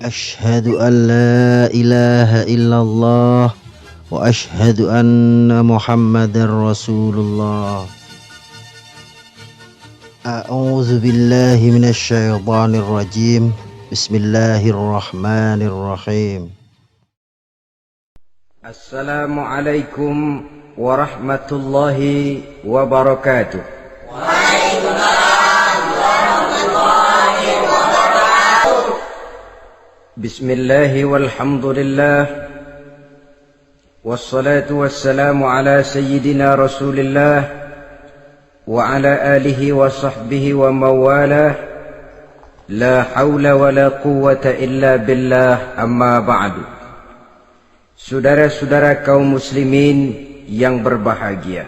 أشهد أن لا إله إلا الله وأشهد أن محمدا رسول الله. أعوذ بالله من الشيطان الرجيم. بسم الله الرحمن الرحيم. السلام عليكم ورحمة الله وبركاته. بسم الله والحمد لله والصلاة والسلام على سيدنا رسول الله وعلى آله وصحبه وموالاه لا حول ولا قوة إلا بالله أما بعد. Saudara-saudara kaum muslimin yang berbahagia,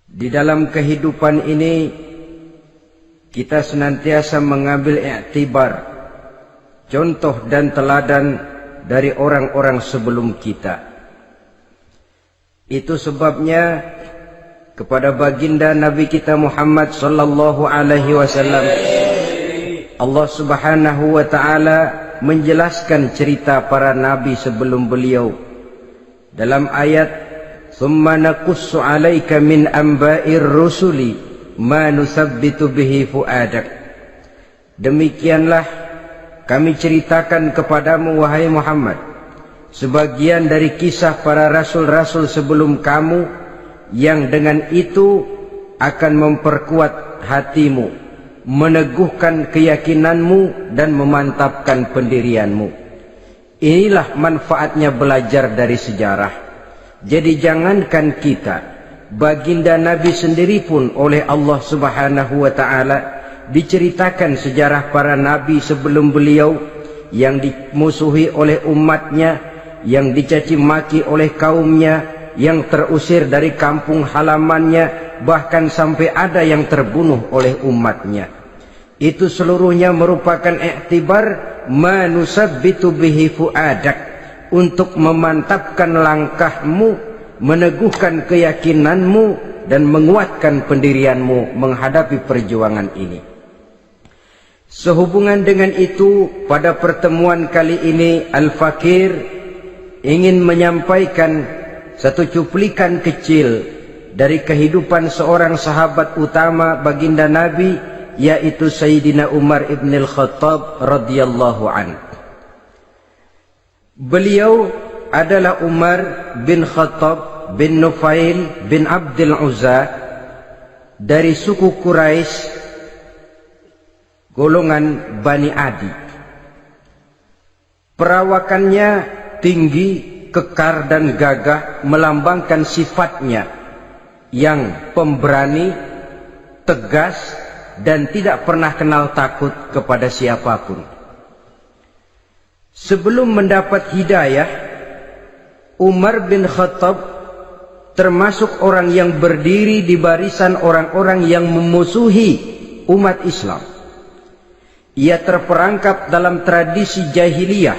di dalam kehidupan ini kita senantiasa mengambil iktibar, contoh dan teladan dari orang-orang sebelum kita. Itu sebabnya kepada baginda Nabi kita Muhammad sallallahu alaihi wasallam Allah Subhanahu wa taala menjelaskan cerita para nabi sebelum beliau dalam ayat "Tsumma naqussu 'alaika min amba'ir rusuli ma nusabbitu bihi fu'adak." Demikianlah kami ceritakan kepadamu wahai Muhammad sebagian dari kisah para rasul-rasul sebelum kamu yang dengan itu akan memperkuat hatimu, meneguhkan keyakinanmu dan memantapkan pendirianmu. Inilah manfaatnya belajar dari sejarah. Jadi jangankan kita, baginda Nabi sendiri pun oleh Allah Subhanahu wa taala diceritakan sejarah para nabi sebelum beliau yang dimusuhi oleh umatnya, yang dicaci maki oleh kaumnya, yang terusir dari kampung halamannya, bahkan sampai ada yang terbunuh oleh umatnya. Itu seluruhnya merupakan iktibar manusabbitu bihi fu'adak, untuk memantapkan langkahmu, meneguhkan keyakinanmu dan menguatkan pendirianmu menghadapi perjuangan ini. Sehubungan dengan itu, pada pertemuan kali ini Al-Fakir ingin menyampaikan satu cuplikan kecil dari kehidupan seorang sahabat utama baginda Nabi, yaitu Sayyidina Umar ibn al-Khattab radhiyallahu an. Beliau adalah Umar bin Khattab bin Nufail bin Abdul Uzza dari suku Quraisy, golongan Bani Adi. Perawakannya tinggi, kekar dan gagah, melambangkan sifatnya yang pemberani, tegas dan tidak pernah kenal takut kepada siapapun. Sebelum mendapat hidayah, Umar bin Khattab termasuk orang yang berdiri di barisan orang-orang yang memusuhi umat Islam. Ia terperangkap dalam tradisi jahiliyah,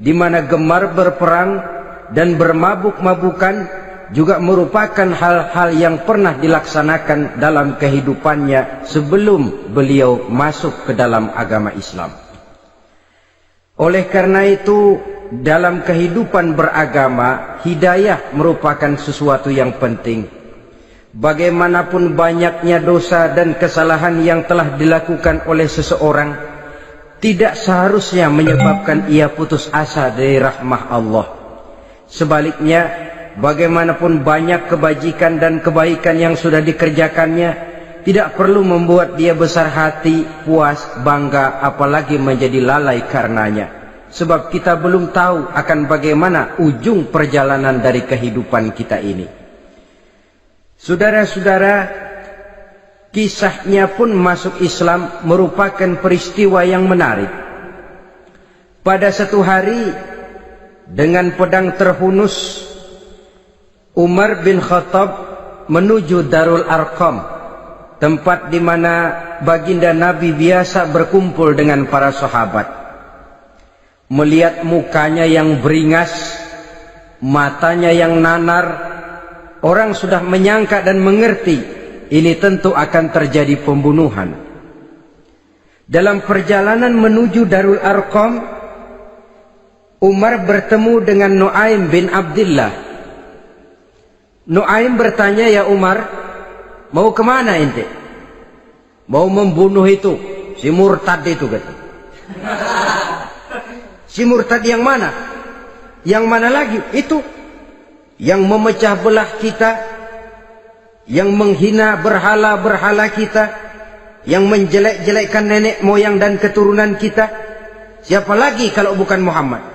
di mana gemar berperang dan bermabuk-mabukan juga merupakan hal-hal yang pernah dilaksanakan dalam kehidupannya sebelum beliau masuk ke dalam agama Islam. Oleh karena itu, dalam kehidupan beragama, hidayah merupakan sesuatu yang penting. Bagaimanapun banyaknya dosa dan kesalahan yang telah dilakukan oleh seseorang, tidak seharusnya menyebabkan ia putus asa dari rahmah Allah. Sebaliknya, bagaimanapun banyak kebajikan dan kebaikan yang sudah dikerjakannya, tidak perlu membuat dia besar hati, puas, bangga, apalagi menjadi lalai karenanya. Sebab kita belum tahu akan bagaimana ujung perjalanan dari kehidupan kita ini. Saudara-saudara, kisahnya pun masuk Islam merupakan peristiwa yang menarik. Pada satu hari, dengan pedang terhunus, Umar bin Khattab menuju Darul Arqam, tempat di mana baginda Nabi biasa berkumpul dengan para sahabat. Melihat mukanya yang beringas, matanya yang nanar, orang sudah menyangka dan mengerti ini tentu akan terjadi pembunuhan. Dalam perjalanan menuju Darul Arqam, Umar bertemu dengan Nuaim bin Abdullah. Nuaim bertanya, "Ya Umar, mau kemana ente?" "Mau membunuh itu, si murtad itu," kata. "Si murtad yang mana?" "Yang mana lagi?" "Itu yang memecah belah kita, yang menghina berhala-berhala kita, yang menjelek-jelekkan nenek moyang dan keturunan kita. Siapa lagi kalau bukan Muhammad?"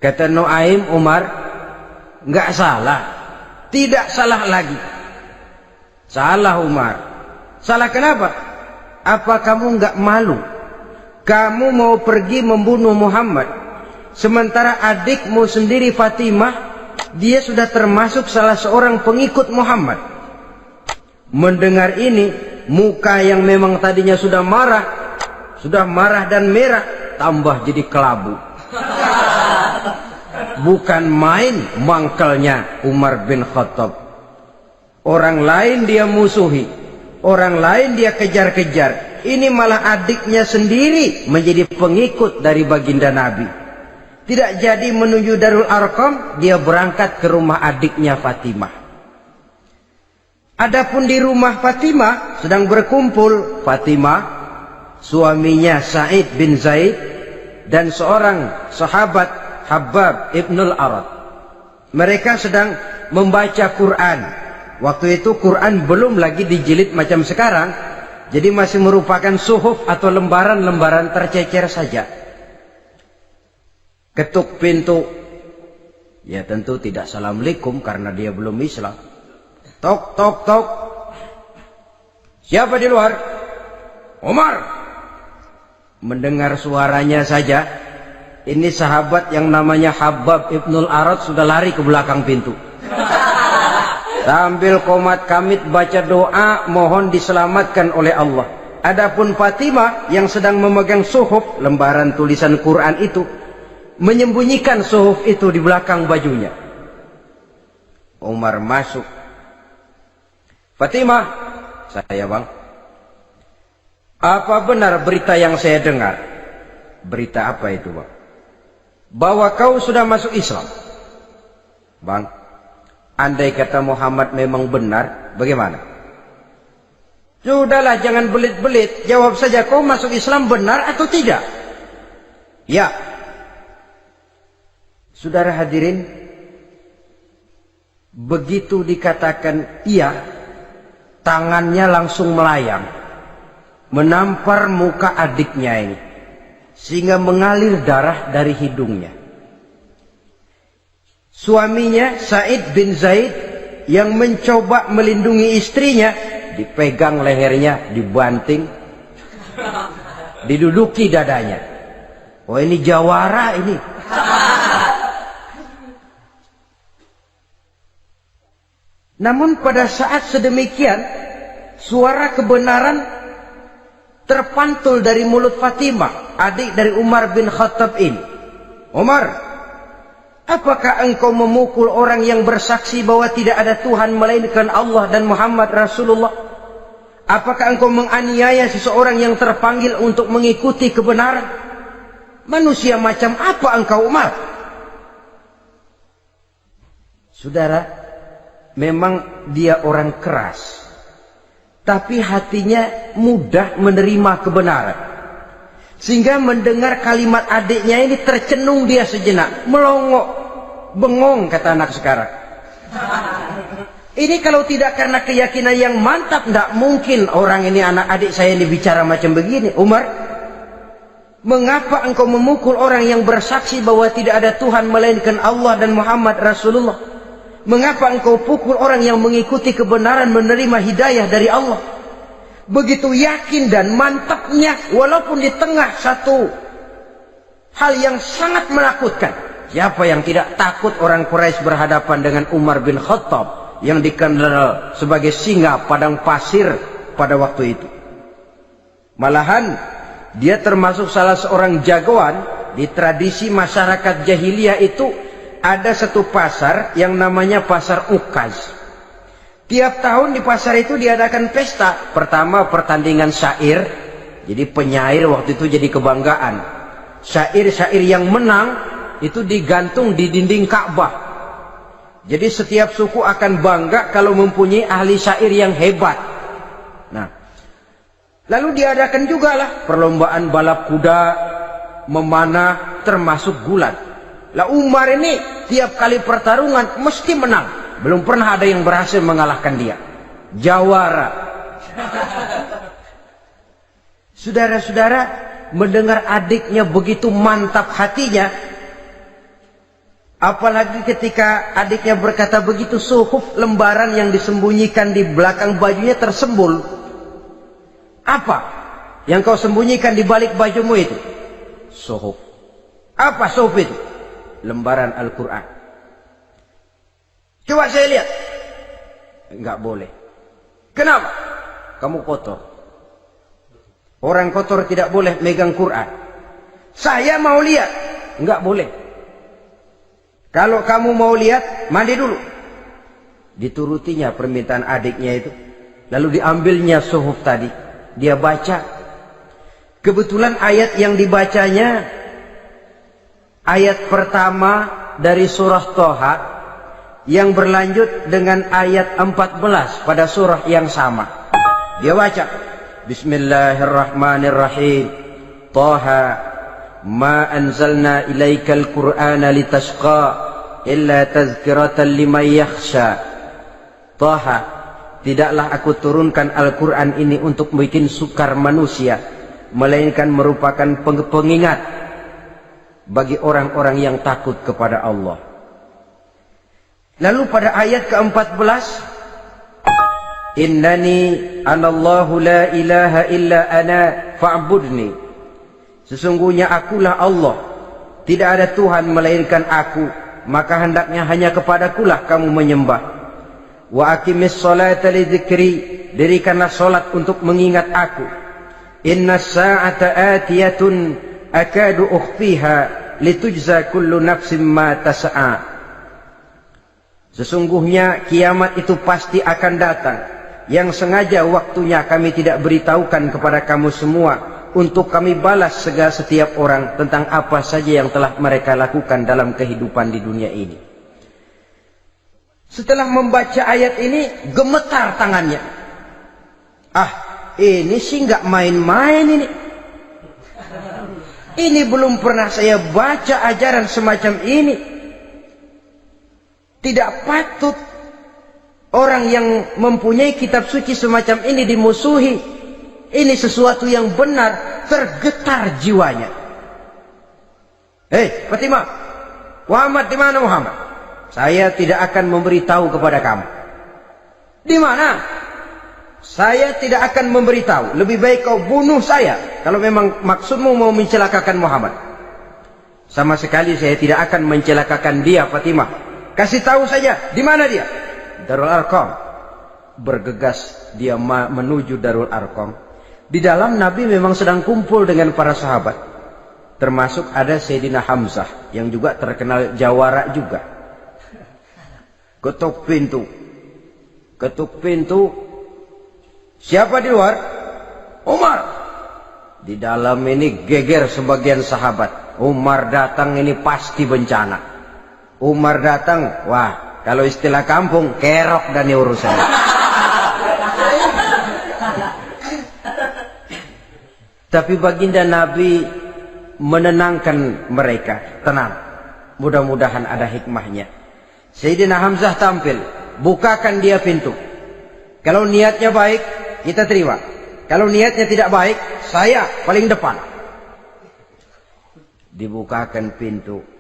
Kata Nuaim, "Umar, enggak salah. Tidak salah lagi." "Salah Umar." "Salah kenapa?" "Apa kamu enggak malu? Kamu mau pergi membunuh Muhammad, sementara adikmu sendiri Fatimah, dia sudah termasuk salah seorang pengikut Muhammad." Mendengar ini, muka yang memang tadinya sudah marah dan merah, tambah jadi kelabu. Bukan main mangkelnya Umar bin Khattab. Orang lain dia musuhi, orang lain dia kejar-kejar. Ini malah adiknya sendiri menjadi pengikut dari baginda Nabi. Tidak jadi menuju Darul Arqam, dia berangkat ke rumah adiknya Fatimah. Adapun di rumah Fatimah sedang berkumpul Fatimah, suaminya Sa'id bin Zaid, dan seorang sahabat Habbab ibnul Arad. Mereka sedang membaca Quran. Waktu itu Quran belum lagi dijilid macam sekarang, jadi masih merupakan suhuf atau lembaran-lembaran tercecer saja. Ketuk pintu. Ya tentu tidak assalamualaikum karena dia belum Islam. Tok tok tok. "Siapa di luar?" "Umar." Mendengar suaranya saja, ini sahabat yang namanya Habbab ibnul Arad sudah lari ke belakang pintu. Sambil komat kamit baca doa mohon diselamatkan oleh Allah. Adapun Fatimah yang sedang memegang suhuf, lembaran tulisan Quran itu, menyembunyikan suhuf itu di belakang bajunya. Umar masuk. "Fatimah." "Saya bang." "Apa benar berita yang saya dengar?" "Berita apa itu bang?" "Bahwa kau sudah masuk Islam." "Bang, andai kata Muhammad memang benar, bagaimana?" "Sudahlah, jangan belit-belit. Jawab saja, kau masuk Islam benar atau tidak?" "Ya." Saudara hadirin, begitu dikatakan iya, tangannya langsung melayang, menampar muka adiknya ini, sehingga mengalir darah dari hidungnya. Suaminya Sa'id bin Zaid yang mencoba melindungi istrinya, dipegang lehernya, dibanting, diduduki dadanya. Oh, ini jawara ini. Namun pada saat sedemikian, suara kebenaran terpantul dari mulut Fatimah, adik dari Umar bin Khattab ini. "Umar, apakah engkau memukul orang yang bersaksi bahwa tidak ada Tuhan melainkan Allah dan Muhammad Rasulullah? Apakah engkau menganiaya seseorang yang terpanggil untuk mengikuti kebenaran? Manusia macam apa engkau, Umar?" Saudara, memang dia orang keras, tapi hatinya mudah menerima kebenaran. Sehingga mendengar kalimat adiknya ini tercenung dia sejenak, melongo, bengong kata anak sekarang. Ini kalau tidak karena keyakinan yang mantap, tidak mungkin orang ini, anak adik saya ini bicara macam begini. "Umar, mengapa engkau memukul orang yang bersaksi bahwa tidak ada Tuhan melainkan Allah dan Muhammad Rasulullah? Mengapa engkau pukul orang yang mengikuti kebenaran, menerima hidayah dari Allah?" Begitu yakin dan mantapnya, walaupun di tengah satu hal yang sangat menakutkan. Siapa yang tidak takut orang Quraisy berhadapan dengan Umar bin Khattab yang dikenal sebagai singa padang pasir pada waktu itu? Malahan dia termasuk salah seorang jagoan. Di tradisi masyarakat jahiliyah itu ada satu pasar yang namanya pasar Ukaz. Tiap tahun di pasar itu diadakan pesta. Pertama pertandingan syair, Jadi penyair waktu itu jadi kebanggaan. Syair-syair yang menang itu digantung di dinding Ka'bah. Jadi setiap suku akan bangga kalau mempunyai ahli syair yang hebat. Nah, lalu diadakan juga lah perlombaan balap kuda, memanah, termasuk gulat. Lah Umar ini tiap kali pertarungan mesti menang. Belum pernah ada yang berhasil mengalahkan dia. Jawara. Saudara-saudara, mendengar adiknya begitu mantap hatinya, apalagi ketika adiknya berkata begitu, suhuf, lembaran yang disembunyikan di belakang bajunya tersembul. Apa yang kau sembunyikan di balik bajumu itu? Suhuf. Apa suhuf itu? Lembaran Al-Quran. Coba saya lihat. Enggak boleh. Kenapa? Kamu kotor. Orang kotor tidak boleh megang Quran. Saya mau lihat. Enggak boleh. Kalau kamu mau lihat, mandi dulu. Diturutinya permintaan adiknya itu. Lalu diambilnya suhuf tadi. Dia baca. Kebetulan ayat yang dibacanya ayat pertama dari surah Toha yang berlanjut dengan ayat 14 pada surah yang sama. Dia baca. Bismillahirrahmanirrahim. Toha ma anzalna ilaikal qur'ana litashqa illa tazkiratan liman yakhsha. Toha, tidaklah aku turunkan Al-Quran ini untuk bikin sukar manusia, melainkan merupakan pengingat bagi orang-orang yang takut kepada Allah. Lalu pada ayat ke-14, Innani anallahu la ilaha illa ana fa'budni. Sesungguhnya akulah Allah, tidak ada Tuhan melainkan aku, maka hendaknya hanya kepadakulah kamu menyembah. Wa aqimis sholata li dzikri, dirikanlah salat untuk mengingat aku. Inna sa'ata atiyatun akadu ukhfiha litujza kullu nafsin ma tas'a. Sesungguhnya kiamat itu pasti akan datang, yang sengaja waktunya kami tidak beritahukan kepada kamu semua, untuk kami balas segala setiap orang tentang apa saja yang telah mereka lakukan dalam kehidupan di dunia ini. Setelah membaca ayat ini, gemetar tangannya. Ah, ini sih nggak main-main ini. Ini belum pernah saya baca ajaran semacam ini. Tidak patut orang yang mempunyai kitab suci semacam ini dimusuhi. Ini sesuatu yang benar. Tergetar jiwanya. Hei Fatimah, Muhammad di mana Muhammad? Saya tidak akan memberitahu kepada kamu. Di mana? Saya tidak akan memberitahu. Lebih baik kau bunuh saya kalau memang maksudmu mau mencelakakan Muhammad. Sama sekali saya tidak akan mencelakakan dia, Fatimah. Kasih tahu saja, di mana dia? Darul Arqam. Bergegas dia menuju Darul Arqam. Di dalam Nabi memang sedang kumpul dengan para sahabat. Termasuk ada Sayyidina Hamzah yang juga terkenal jawara juga. Ketuk pintu. Ketuk pintu. Siapa di luar? Umar. Di dalam ini geger sebagian sahabat. Umar datang ini pasti bencana. Umar datang, wah, kalau istilah kampung, kerok dan urusan. Tapi baginda Nabi menenangkan mereka. Tenang, mudah-mudahan ada hikmahnya. Sayyidina Hamzah tampil, bukakan dia pintu. Kalau niatnya baik, kita terima. Kalau niatnya tidak baik, saya paling depan. Dibukakan pintu.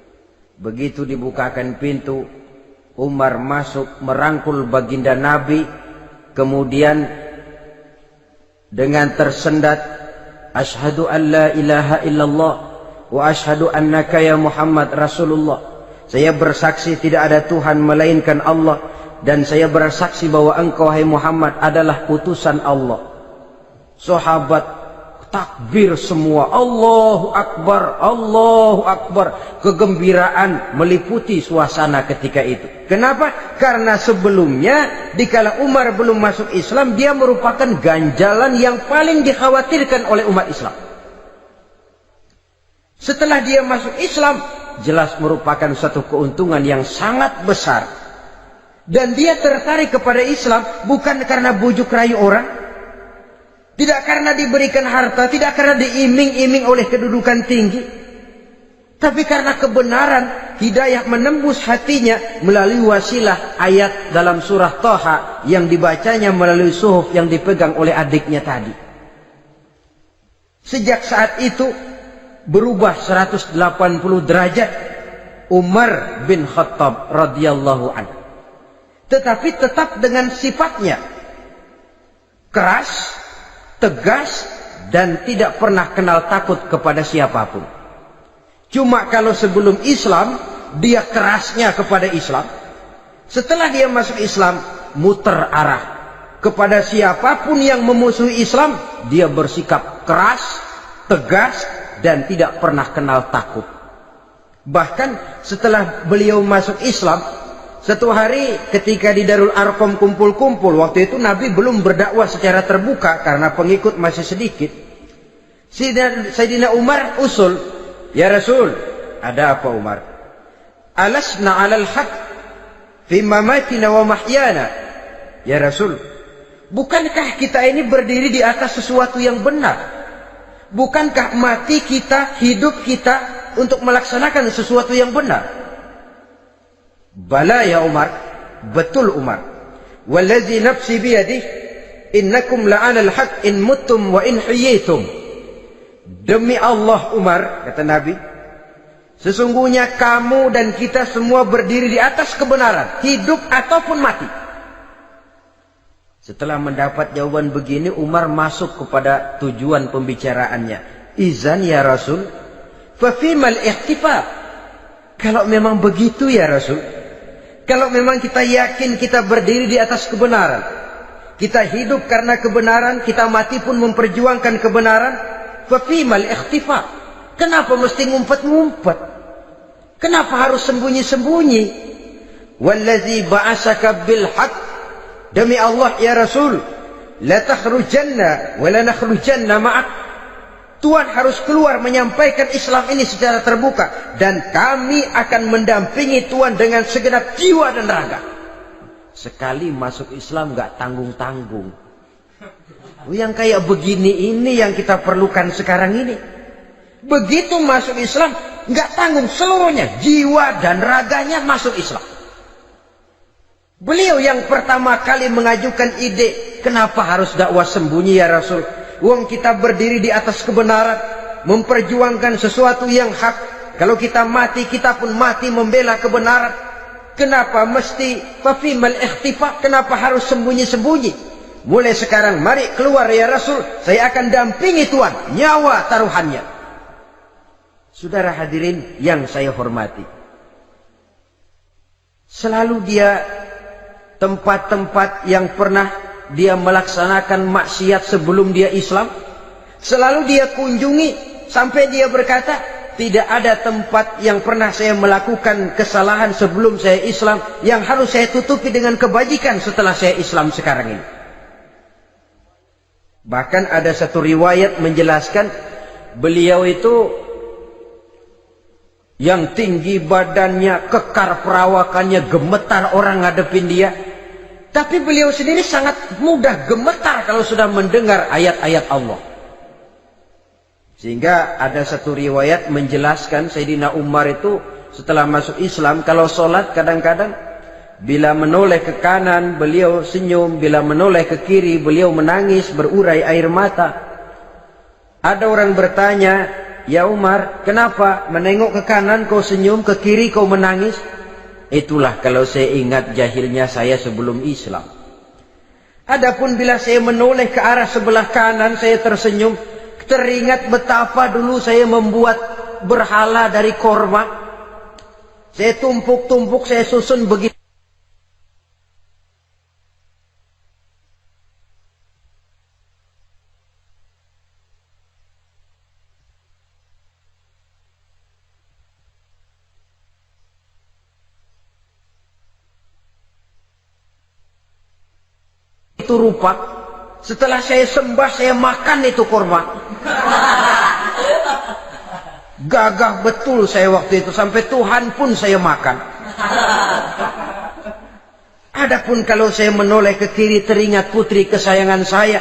Begitu dibukakan pintu, Umar masuk merangkul baginda Nabi. Kemudian dengan tersendat, Ashhadu an la ilaha illallah wa ashhadu annaka ya Muhammad Rasulullah. Saya bersaksi tidak ada Tuhan melainkan Allah, dan saya bersaksi bahwa engkau hai Muhammad adalah utusan Allah. Sahabat takbir semua, Allahu Akbar, Allahu Akbar. Kegembiraan meliputi suasana ketika itu. Kenapa? Karena sebelumnya dikala Umar belum masuk Islam, dia merupakan ganjalan yang paling dikhawatirkan oleh umat Islam. Setelah dia masuk Islam, jelas merupakan suatu keuntungan yang sangat besar. Dan dia tertarik kepada Islam bukan karena bujuk rayu orang, tidak karena diberikan harta, tidak karena diiming-iming oleh kedudukan tinggi, tapi karena kebenaran. Hidayah menembus hatinya melalui wasilah ayat dalam surah Thaha yang dibacanya melalui suhuf yang dipegang oleh adiknya tadi. Sejak saat itu berubah 180 derajat Umar bin Khattab radhiyallahu anhu. Tetapi tetap dengan sifatnya keras, tegas, dan tidak pernah kenal takut kepada siapapun. Cuma kalau sebelum Islam dia kerasnya kepada Islam, setelah dia masuk Islam muter arah. Kepada siapapun yang memusuhi Islam dia bersikap keras, tegas, dan tidak pernah kenal takut. Bahkan setelah beliau masuk Islam, satu hari ketika di Darul Arqam kumpul-kumpul, waktu itu Nabi belum berdakwah secara terbuka karena pengikut masih sedikit. Sayyidina Umar usul, "Ya Rasul, ada apa Umar? Alasna 'alal haq fi mamatina wa mahyana?" Ya Rasul, bukankah kita ini berdiri di atas sesuatu yang benar? Bukankah mati kita, hidup kita untuk melaksanakan sesuatu yang benar? Bala ya Umar, betul Umar. Wallazi nafsi biyadih, innakum la'alal haq in muttum wa in hiyitum. Demi Allah Umar, kata Nabi, sesungguhnya kamu dan kita semua berdiri di atas kebenaran, hidup ataupun mati. Setelah mendapat jawaban begini, Umar masuk kepada tujuan pembicaraannya. Izan ya Rasul, fa fimal ihtifa. Kalau memang begitu ya Rasul, kalau memang kita yakin kita berdiri di atas kebenaran, kita hidup karena kebenaran, kita mati pun memperjuangkan kebenaran, fa fimal ikhtifa. Kenapa mesti ngumpet-ngumpet? Kenapa harus sembunyi-sembunyi? Wallazi ba'asaka bil haq, demi Allah ya Rasul, la takhrujanna wa la nakhrujanna ma'ak. Tuhan harus keluar menyampaikan Islam ini secara terbuka, dan kami akan mendampingi Tuhan dengan segenap jiwa dan raga. Sekali masuk Islam gak tanggung-tanggung. Yang kayak begini ini yang kita perlukan sekarang ini. Begitu masuk Islam gak tanggung seluruhnya, jiwa dan raganya masuk Islam. Beliau yang pertama kali mengajukan ide, kenapa harus dakwah sembunyi ya Rasul? Wong kita berdiri di atas kebenaran, memperjuangkan sesuatu yang hak. Kalau kita mati, kita pun mati membela kebenaran. Kenapa mesti fafimal ikhtifa? Kenapa harus sembunyi-sembunyi? Mulai sekarang mari keluar ya Rasul, saya akan dampingi Tuhan, nyawa taruhannya. Saudara hadirin yang saya hormati, selalu dia tempat-tempat yang pernah dia melaksanakan maksiat sebelum dia Islam, selalu dia kunjungi, sampai dia berkata, tidak ada tempat yang pernah saya melakukan kesalahan sebelum saya Islam yang harus saya tutupi dengan kebajikan setelah saya Islam sekarang ini. Bahkan ada satu riwayat menjelaskan beliau itu yang tinggi badannya, kekar perawakannya, gemetar orang ngadepin dia. Tapi beliau sendiri sangat mudah gemetar kalau sudah mendengar ayat-ayat Allah. Sehingga ada satu riwayat menjelaskan Sayyidina Umar itu setelah masuk Islam, kalau sholat kadang-kadang bila menoleh ke kanan beliau senyum, bila menoleh ke kiri beliau menangis berurai air mata. Ada orang bertanya, ya Umar, kenapa menengok ke kanan kau senyum, ke kiri kau menangis? Itulah kalau saya ingat jahilnya saya sebelum Islam. Adapun bila saya menoleh ke arah sebelah kanan saya tersenyum, teringat betapa dulu saya membuat berhala dari korma. Saya tumpuk-tumpuk, saya susun begitu. begitu rupa. Setelah saya sembah, saya makan itu kurma. Gagah betul saya waktu itu, sampai Tuhan pun saya makan. Adapun kalau saya menoleh ke kiri, teringat putri kesayangan saya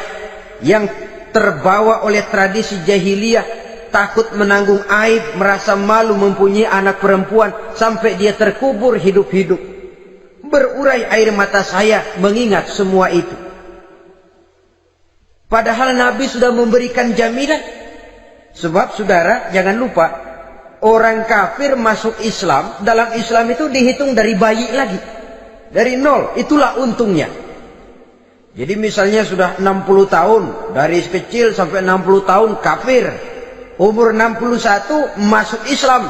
yang terbawa oleh tradisi jahiliyah, takut menanggung aib, merasa malu mempunyai anak perempuan, sampai dia terkubur hidup-hidup. Berurai air mata saya mengingat semua itu. Padahal Nabi sudah memberikan jaminan. Sebab saudara, jangan lupa, orang kafir masuk Islam, dalam Islam itu dihitung dari bayi lagi. Dari nol, itulah untungnya. Jadi misalnya sudah 60 tahun, dari kecil sampai 60 tahun kafir. Umur 61 masuk Islam.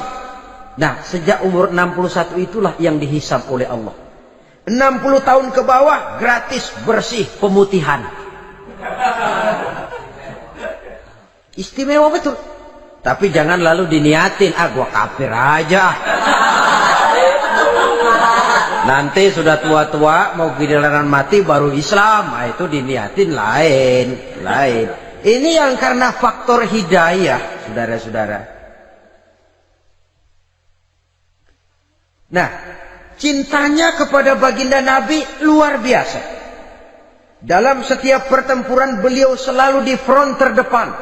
Nah, sejak umur 61 itulah yang dihisab oleh Allah. 60 tahun ke bawah gratis bersih pemutihan. Istimewa betul. Tapi jangan lalu diniatin, gua kafir aja. Nanti sudah tua-tua mau giliran mati baru Islam. Nah, itu diniatin lain. Ini yang karena faktor hidayah, saudara-saudara. Nah, cintanya kepada baginda Nabi luar biasa. Dalam setiap pertempuran beliau selalu di front terdepan.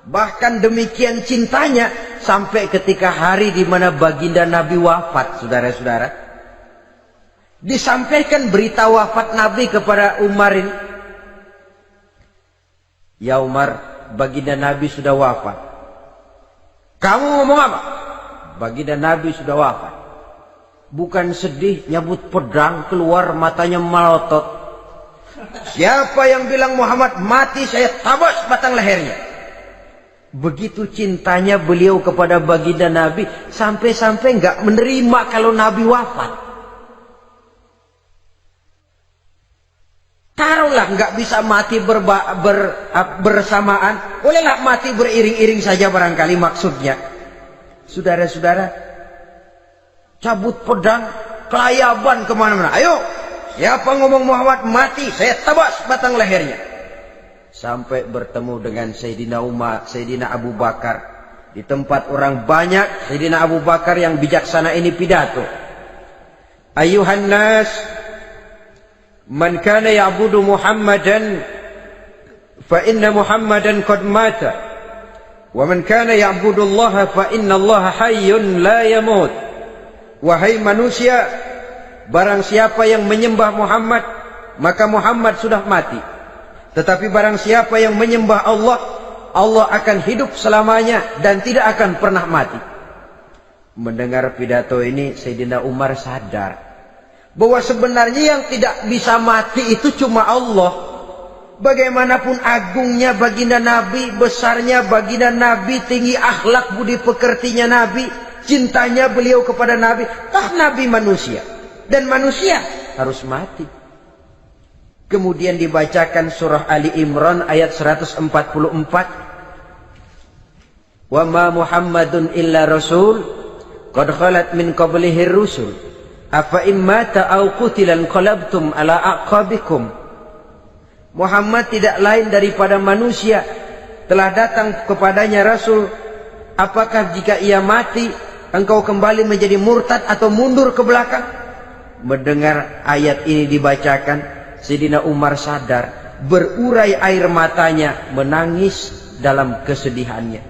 Bahkan demikian cintanya sampai ketika hari di mana baginda Nabi wafat, saudara-saudara. Disampaikan berita wafat Nabi kepada Umar ini. Ya Umar, baginda Nabi sudah wafat. Kamu ngomong apa? Baginda Nabi sudah wafat. Bukan sedih, nyabut pedang, keluar matanya melotot. Siapa yang bilang Muhammad mati, saya tabas batang lehernya. Begitu cintanya beliau kepada baginda Nabi, sampai-sampai nggak menerima kalau Nabi wafat. Taruhlah nggak bisa mati bersamaan, bolehlah mati beriring-iring saja barangkali maksudnya. Saudara-saudara, cabut pedang, kelayaban kemana-mana. Ayo, siapa ngomong Muhammad mati, saya tabas batang lehernya. Sampai bertemu dengan Sayyidina Umar, Sayyidina Abu Bakar. Di tempat orang banyak, Sayyidina Abu Bakar yang bijaksana ini pidato. Ayuhan nas, man kana ya'budu Muhammadan fa inna Muhammadan qad mata wa man kana ya'budu Allah fa inna Allah hayyun la yamut. Wahai manusia, barang siapa yang menyembah Muhammad, maka Muhammad sudah mati. Tetapi barang siapa yang menyembah Allah, Allah akan hidup selamanya dan tidak akan pernah mati. Mendengar pidato ini, Sayyidina Umar sadar bahwa sebenarnya yang tidak bisa mati itu cuma Allah. Bagaimanapun agungnya baginda Nabi, besarnya baginda Nabi, tinggi akhlak budi pekertinya Nabi, cintanya beliau kepada Nabi, toh Nabi manusia dan manusia harus mati. Kemudian dibacakan surah Ali Imran ayat 144. Wa ma Muhammadun illa rasul qad khalat min qablihi rusul afa immata aw qutilan qalabtum ala aqabikum. Muhammad tidak lain daripada manusia, telah datang kepadanya rasul. Apakah jika ia mati engkau kembali menjadi murtad atau mundur ke belakang? Mendengar ayat ini dibacakan, Sayyidina Umar sadar, berurai air matanya, menangis dalam kesedihannya.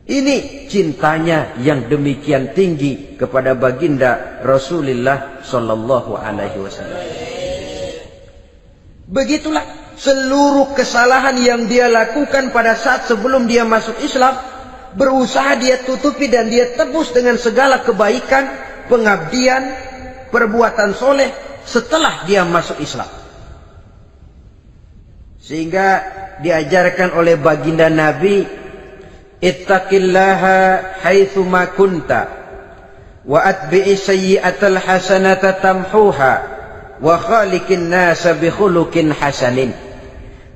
Ini cintanya yang demikian tinggi kepada baginda Rasulullah sallallahu alaihi wasallam. Begitulah seluruh kesalahan yang dia lakukan pada saat sebelum dia masuk Islam, berusaha dia tutupi dan dia tebus dengan segala kebaikan, pengabdian, perbuatan soleh setelah dia masuk Islam. Sehingga diajarkan oleh baginda Nabi, ittaqillaha haitsu ma kunta wa atbi'i sayyi'atal hasanata tamhuha wa khaliqin nasa bi khuluqin hasanin.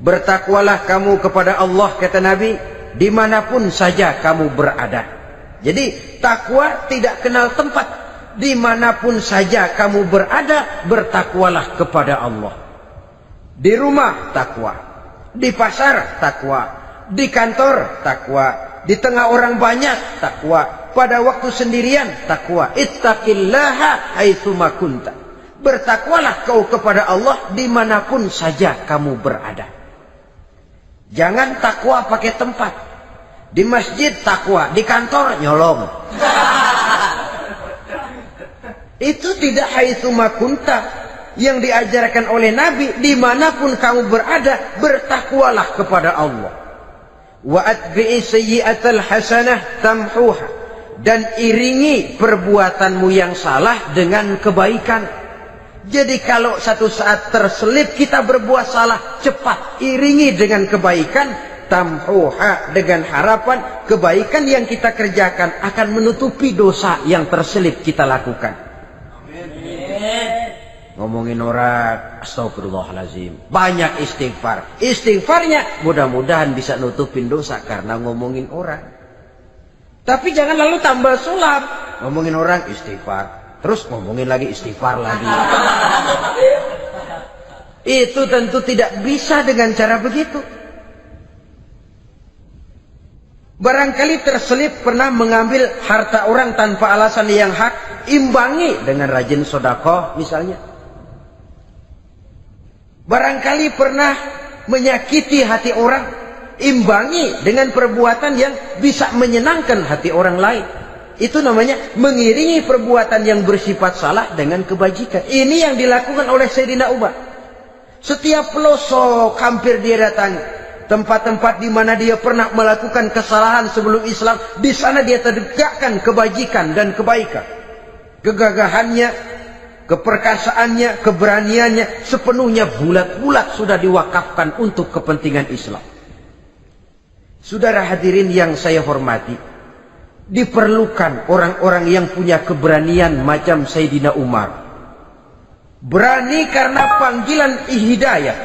Bertakwalah kamu kepada Allah, kata Nabi, dimanapun saja kamu berada. Jadi takwa tidak kenal tempat. Dimanapun saja kamu berada, bertakwalah kepada Allah. Di rumah takwa, di pasar takwa, di kantor takwa, di tengah orang banyak takwa, pada waktu sendirian takwa. Ittaqillaha haitsuma kunta. Bertakwalah kau kepada Allah dimanapun saja kamu berada. Jangan takwa pakai tempat. Di masjid takwa, di kantor nyolong. Itu tidak haitsuma kunta. Yang diajarkan oleh Nabi, dimanapun kamu berada, bertakwalah kepada Allah. Wa atbi'i sayyi'atal hasanah tamhuha. Dan iringi perbuatanmu yang salah dengan kebaikan. Jadi kalau satu saat terselip kita berbuat salah, cepat iringi dengan kebaikan. Tamhuha, dengan harapan kebaikan yang kita kerjakan akan menutupi dosa yang terselip kita lakukan. Ngomongin orang, astagfirullahaladzim, banyak istighfar. Istighfarnya mudah-mudahan bisa nutupin dosa karena ngomongin orang. Tapi jangan lalu tambah sulap. Ngomongin orang istighfar, terus ngomongin lagi istighfar lagi. Itu tentu tidak bisa dengan cara begitu. Barangkali terselip pernah mengambil harta orang tanpa alasan yang hak, imbangi dengan rajin sedekah misalnya. Barangkali pernah menyakiti hati orang, imbangi dengan perbuatan yang bisa menyenangkan hati orang lain. Itu namanya mengiringi perbuatan yang bersifat salah dengan kebajikan. Ini yang dilakukan oleh Sayyidina Umar. Setiap pelosok hampir dia datangi. Tempat-tempat di mana dia pernah melakukan kesalahan sebelum Islam, di sana dia tegakkan kebajikan dan kebaikan. Kegagahannya, keperkasaannya, keberaniannya sepenuhnya bulat-bulat sudah diwakafkan untuk kepentingan Islam. Saudara hadirin yang saya hormati, diperlukan orang-orang yang punya keberanian macam Sayyidina Umar. Berani karena panggilan hidayah,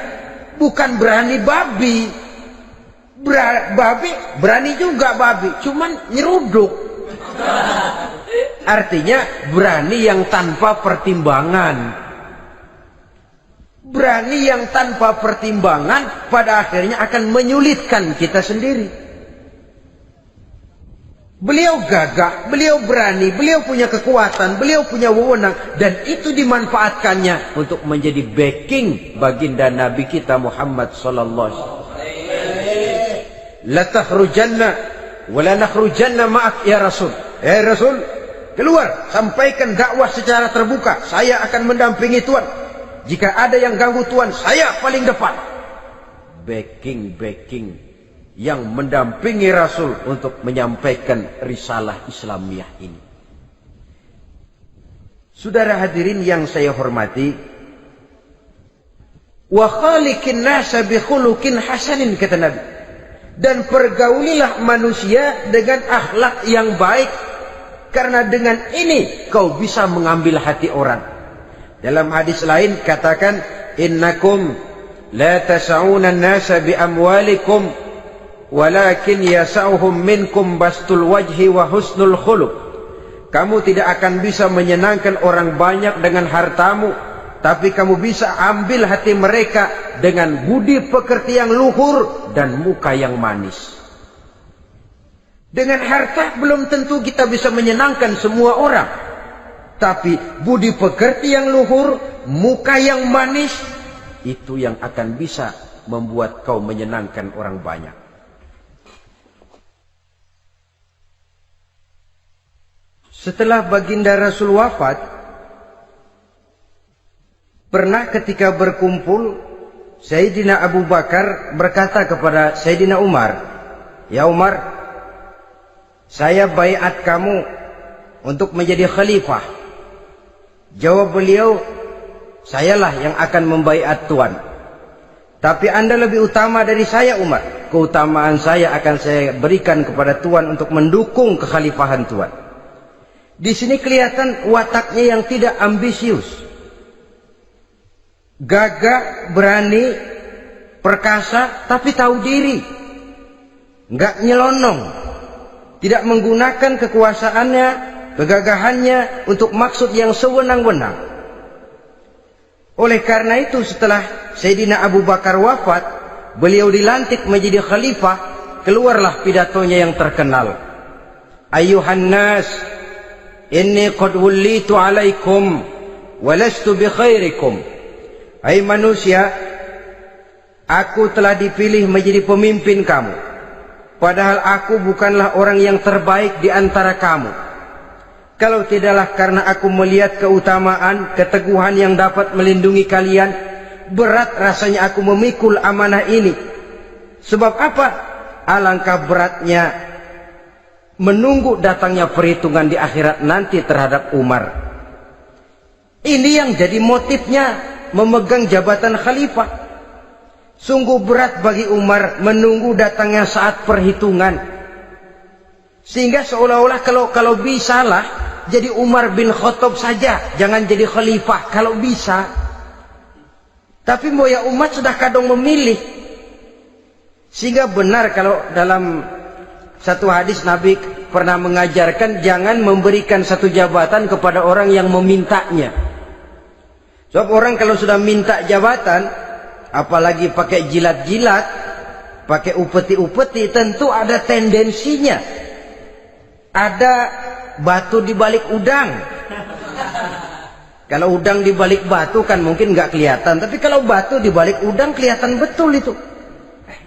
bukan berani babi. Babi berani juga babi, cuman nyeruduk. Artinya berani yang tanpa pertimbangan. Berani yang tanpa pertimbangan pada akhirnya akan menyulitkan kita sendiri. Beliau gagah, beliau berani, beliau punya kekuatan, beliau punya wewenang, dan itu dimanfaatkannya untuk menjadi backing baginda Nabi kita Muhammad sallallahu alaihi wasallam. La takhrujanna wa la nakhrujanna ma'ak ya Rasul. Ya Rasul, keluar, sampaikan dakwah secara terbuka. Saya akan mendampingi Tuhan. Jika ada yang ganggu Tuhan, saya paling depan. Backing yang mendampingi Rasul untuk menyampaikan risalah Islamiyah ini. Saudara hadirin yang saya hormati, wa khaliqin nasa bi khuluqin hasanin, kata Nabi. Dan pergaulilah manusia dengan akhlak yang baik, karena dengan ini kau bisa mengambil hati orang. Dalam hadis lain katakan, innakum la tas'una an-nasa bi amwalikum walakin yas'uhum minkum bastul wajhi wa husnul khuluq. Kamu tidak akan bisa menyenangkan orang banyak dengan hartamu, tapi kamu bisa ambil hati mereka dengan budi pekerti yang luhur dan muka yang manis. Dengan harta belum tentu kita bisa menyenangkan semua orang. Tapi budi pekerti yang luhur, muka yang manis, itu yang akan bisa membuat kau menyenangkan orang banyak. Setelah baginda Rasul wafat, pernah ketika berkumpul, Sayyidina Abu Bakar berkata kepada Sayyidina Umar, "Ya Umar, saya baiat kamu untuk menjadi khalifah." Jawab beliau, "Sayalah yang akan membaiat Tuan. Tapi Anda lebih utama dari saya Umar. Keutamaan saya akan saya berikan kepada Tuan untuk mendukung kekhalifahan Tuan." Di sini kelihatan wataknya yang tidak ambisius. Gagah, berani, perkasa, tapi tahu diri. Enggak nyelonong. Tidak menggunakan kekuasaannya, kegagahannya untuk maksud yang sewenang-wenang. Oleh karena itu setelah Sayyidina Abu Bakar wafat, beliau dilantik menjadi khalifah, keluarlah pidatonya yang terkenal. Ayuhan nas, inni qad wullitu alaikum walastu bi khairikum. Hai manusia, aku telah dipilih menjadi pemimpin kamu, padahal aku bukanlah orang yang terbaik di antara kamu. Kalau tidaklah karena aku melihat keutamaan, keteguhan yang dapat melindungi kalian, berat rasanya aku memikul amanah ini. Sebab apa? Alangkah beratnya menunggu datangnya perhitungan di akhirat nanti terhadap Umar. Ini yang jadi motifnya memegang jabatan khalifah. Sungguh berat bagi Umar menunggu datangnya saat perhitungan. Sehingga seolah-olah kalau bisalah jadi Umar bin Khattab saja, jangan jadi khalifah kalau bisa. Tapi moya umat sudah kadang memilih. Sehingga benar kalau dalam satu hadis Nabi pernah mengajarkan jangan memberikan satu jabatan kepada orang yang memintanya. Sebab orang kalau sudah minta jabatan, apalagi pakai jilat-jilat, pakai upeti-upeti, tentu ada tendensinya. Ada batu di balik udang. Kalau udang di balik batu kan mungkin nggak kelihatan, tapi kalau batu di balik udang kelihatan betul itu.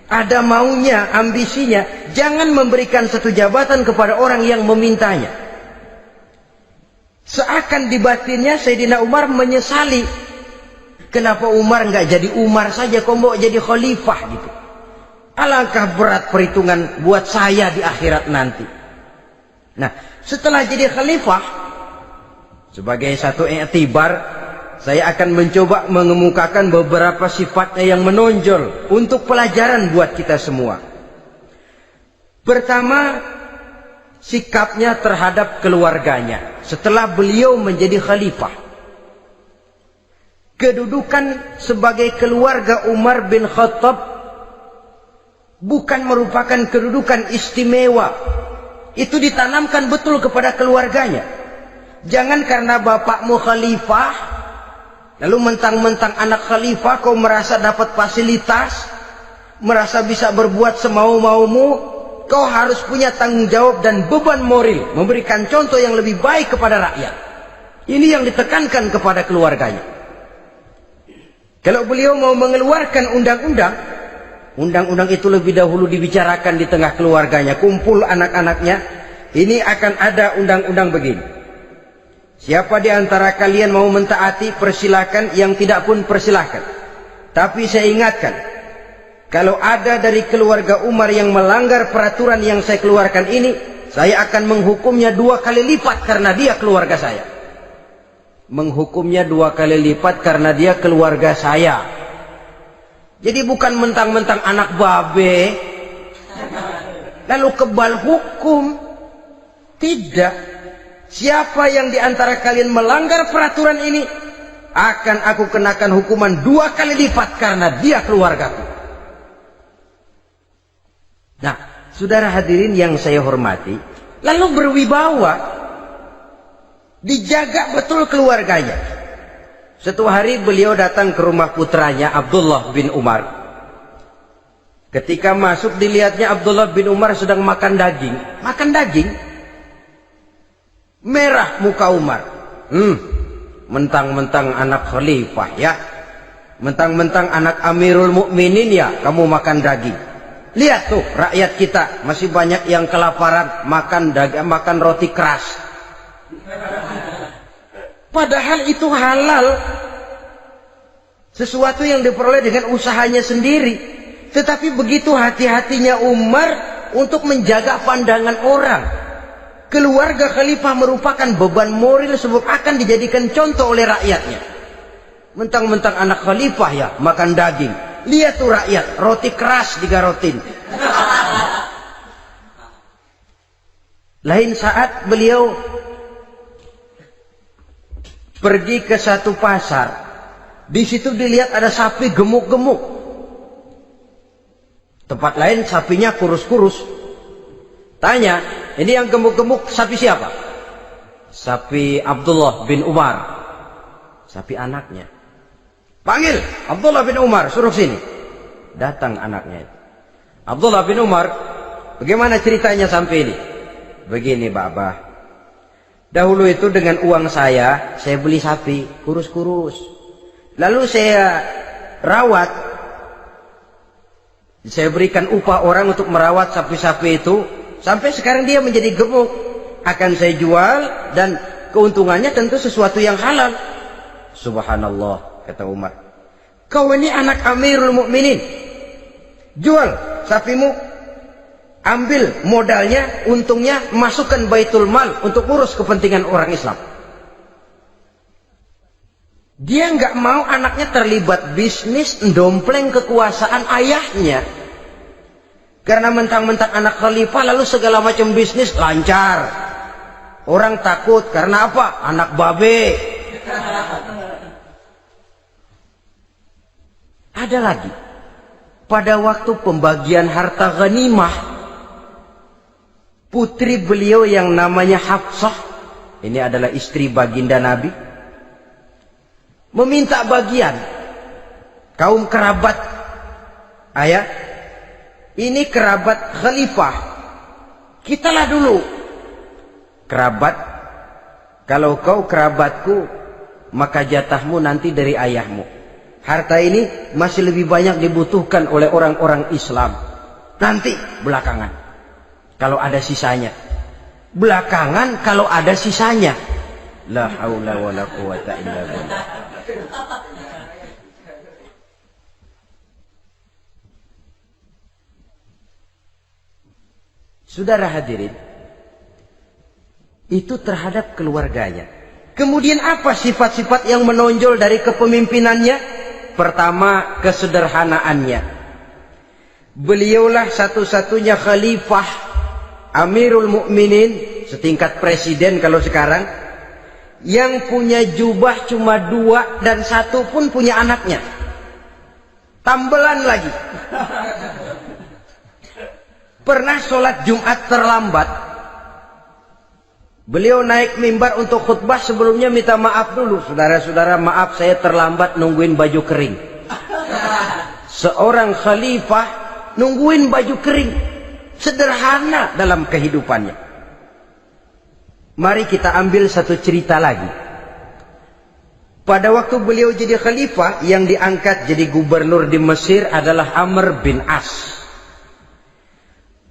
Ada maunya, ambisinya. Jangan memberikan satu jabatan kepada orang yang memintanya. Seakan di batinnya Sayyidina Umar menyesali. Kenapa Umar nggak jadi Umar saja, kok mau jadi khalifah gitu. Alangkah berat perhitungan buat saya di akhirat nanti. Nah, setelah jadi khalifah, sebagai satu i'tibar, saya akan mencoba mengemukakan beberapa sifatnya yang menonjol untuk pelajaran buat kita semua. Pertama, sikapnya terhadap keluarganya setelah beliau menjadi khalifah. Kedudukan sebagai keluarga Umar bin Khattab bukan merupakan kedudukan istimewa. Itu ditanamkan betul kepada keluarganya. Jangan karena bapakmu khalifah, lalu mentang-mentang anak khalifah kau merasa dapat fasilitas, merasa bisa berbuat semau-maumu. Kau harus punya tanggung jawab dan beban moral, memberikan contoh yang lebih baik kepada rakyat. Ini yang ditekankan kepada keluarganya. Kalau beliau mau mengeluarkan undang-undang, undang-undang itu lebih dahulu dibicarakan di tengah keluarganya, kumpul anak-anaknya. Ini akan ada undang-undang begini. Siapa di antara kalian mau mentaati, persilakan. Yang tidak pun persilakan. Tapi saya ingatkan, kalau ada dari keluarga Umar yang melanggar peraturan yang saya keluarkan ini, saya akan menghukumnya 2 kali lipat karena dia keluarga saya. Menghukumnya 2 kali lipat karena dia keluarga saya. Jadi bukan mentang-mentang anak babe lalu kebal hukum. Tidak. Siapa yang di antara kalian melanggar peraturan ini, akan aku kenakan hukuman 2 kali lipat karena dia keluargaku. Nah, saudara hadirin yang saya hormati, lalu berwibawa, dijaga betul keluarganya. Suatu hari beliau datang ke rumah putranya Abdullah bin Umar. Ketika masuk dilihatnya Abdullah bin Umar sedang makan daging. Makan daging. Merah muka Umar. Mentang-mentang anak khalifah ya. Mentang-mentang anak Amirul Mukminin ya, kamu makan daging. Lihat tuh rakyat kita masih banyak yang kelaparan, makan daging, makan roti keras. Padahal itu halal. Sesuatu yang diperoleh dengan usahanya sendiri. Tetapi begitu hati-hatinya Umar untuk menjaga pandangan orang. Keluarga khalifah merupakan beban moral sebab akan dijadikan contoh oleh rakyatnya. Mentang-mentang anak khalifah ya makan daging. Lihat tuh rakyat, roti keras digarotin. Lain saat beliau pergi ke satu pasar. Di situ dilihat ada sapi gemuk-gemuk. Tempat lain sapinya kurus-kurus. Tanya, ini yang gemuk-gemuk sapi siapa? Sapi Abdullah bin Umar. Sapi anaknya. Panggil Abdullah bin Umar, suruh sini. Datang anaknya itu. Abdullah bin Umar, bagaimana ceritanya sampai ini? Begini Baba. Dahulu itu dengan uang saya beli sapi, kurus-kurus. Lalu saya rawat. Saya berikan upah orang untuk merawat sapi-sapi itu. Sampai sekarang dia menjadi gemuk. Akan saya jual dan keuntungannya tentu sesuatu yang halal. Subhanallah, kata Umar. Kau ini anak Amirul Mukminin. Jual sapimu, ambil modalnya, untungnya, masukkan baitul mal untuk urus kepentingan orang Islam. Dia nggak mau anaknya terlibat bisnis, ndompleng kekuasaan ayahnya. Karena mentang-mentang anak khalifah lalu segala macam bisnis lancar. Orang takut karena apa? Anak babe. Ada lagi. Pada waktu pembagian harta ghanimah, putri beliau yang namanya Hafsah, ini adalah istri baginda Nabi, meminta bagian. Kaum kerabat ayah, ini kerabat khalifah, kitalah dulu kerabat. Kalau kau kerabatku, maka jatahmu nanti dari ayahmu. Harta ini masih lebih banyak dibutuhkan oleh orang-orang Islam. Nanti belakangan, kalau ada sisanya. Belakangan kalau ada sisanya. La haula wa la quwata illa billah. Saudara hadirin, itu terhadap keluarganya. Kemudian apa sifat-sifat yang menonjol dari kepemimpinannya? Pertama, kesederhanaannya. Beliaulah satu-satunya khalifah, Amirul Mukminin, setingkat presiden kalau sekarang, yang punya jubah cuma 2 dan 1 pun punya anaknya. Tambelan lagi. Pernah sholat Jumat terlambat. Beliau naik mimbar untuk khutbah, sebelumnya minta maaf dulu. Saudara-saudara, maaf saya terlambat nungguin baju kering. Seorang khalifah nungguin baju kering. Sederhana dalam kehidupannya. Mari kita ambil satu cerita lagi. Pada waktu beliau jadi khalifah, yang diangkat jadi gubernur di Mesir adalah Amr bin As.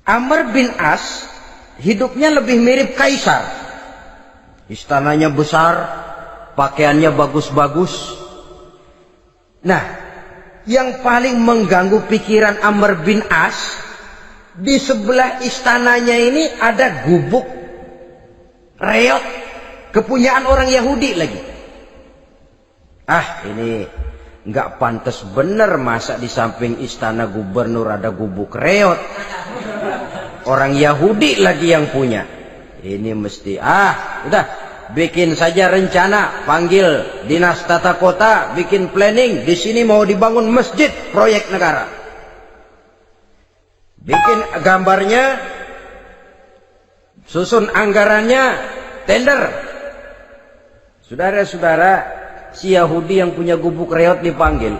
Amr bin As hidupnya lebih mirip kaisar. Istananya besar, pakaiannya bagus-bagus. Nah, yang paling mengganggu pikiran Amr bin As, di sebelah istananya ini ada gubuk reot, kepunyaan orang Yahudi lagi. Ah, ini nggak pantas bener, masa di samping istana gubernur ada gubuk reot. Orang Yahudi lagi yang punya. Ini mesti, udah, bikin saja rencana, panggil dinas tata kota, bikin planning. Di sini mau dibangun masjid, proyek negara. Bikin gambarnya, susun anggarannya, tender. Saudara-saudara, si Yahudi yang punya gubuk reot dipanggil.